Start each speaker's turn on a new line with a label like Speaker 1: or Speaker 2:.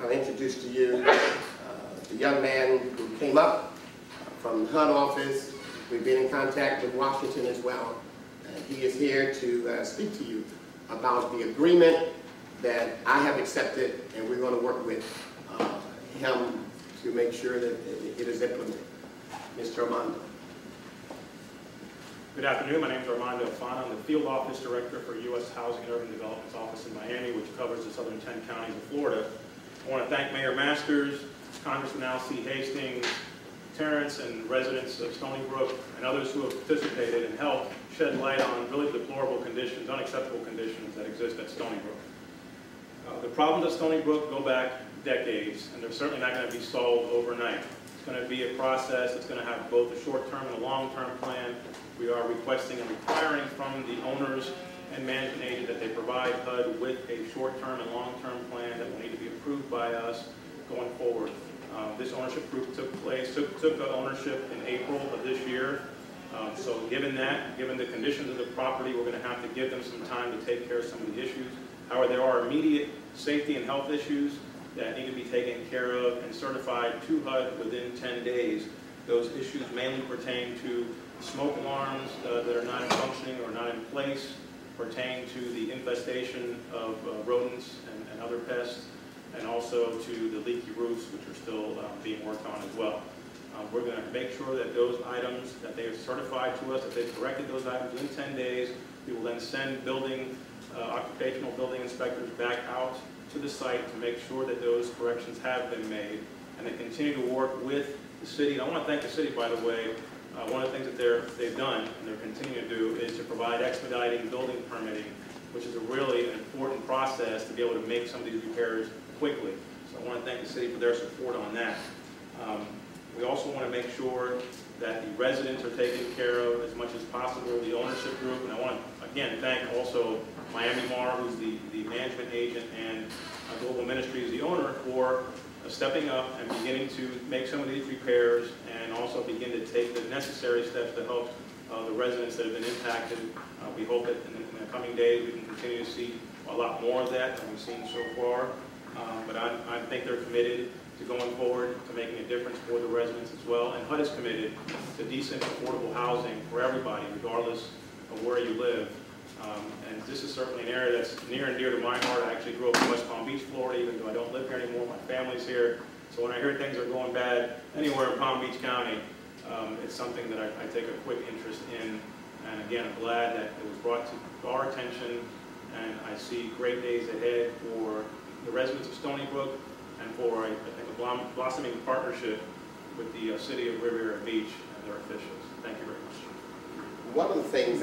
Speaker 1: I'll introduce to you the young man who came up from the HUD office. We've been in contact with Washington as well. He is here to speak to you about the agreement that I have accepted, and we're going to work with him to make sure that it is implemented. Mr. Armando.
Speaker 2: Good afternoon. My name is Armando Fana. I'm the Field Office Director for U.S. Housing and Urban Development's office in Miami, which covers the southern 10 counties of Florida. I want to thank Mayor Masters, Congressman Al C. Hastings, Terrence, and residents of Stoneybrook, and others who have participated and helped shed light on really deplorable conditions, unacceptable conditions that exist at Stoneybrook. The problems at Stoneybrook go back decades, and they're certainly not going to be solved overnight. It's going to be a process that's going to have both a short-term and a long-term plan. We are requesting and requiring from the owners and management agent that they provide HUD with a short-term and long-term plan that will need to be approved by us going forward. This ownership group took ownership in April of this year. So given the conditions of the property, we're going to have to give them some time to take care of some of the issues. However, there are immediate safety and health issues that need to be taken care of and certified to HUD within 10 days. Those issues mainly pertain to smoke alarms that are not functioning or not in place, pertain to the infestation of rodents and other pests, and also to the leaky roofs, which are still being worked on as well. We're going to make sure that those items that they have certified to us, that they've corrected those items within 10 days. We will then send occupational building inspectors back out to the site to make sure that those corrections have been made, and they continue to work with the city. And I want to thank the city, by the way. One of the things that they've done and they're continuing to do is to provide expediting building permitting, which is a really important process to be able to make some of these repairs quickly. So I want to thank the city for their support on that. We also want to make sure that the residents are taken care of as much as possible, the ownership group, and I want to again thank also Miami Mar, who's the management agent, and Global Ministries, the owner, for stepping up and beginning to make some of these repairs and also begin to take the necessary steps to help the residents that have been impacted. We hope that in the coming days we can continue to see a lot more of that than we've seen so far. But I think they're committed to going forward to making a difference for the residents as well. And HUD is committed to decent, affordable housing for everybody, regardless of where you live. And this is certainly an area that's near and dear to my heart. I actually grew up in West Palm Beach, Florida, even though I don't live here anymore. My family's here. So when I hear things are going bad anywhere in Palm Beach County, it's something that I take a quick interest in. And again, I'm glad that it was brought to our attention, and I see great days ahead for the residents of Stoneybrook and for, I think, a blossoming partnership with the city of Riviera Beach and their officials. Thank you very much.
Speaker 1: One of the things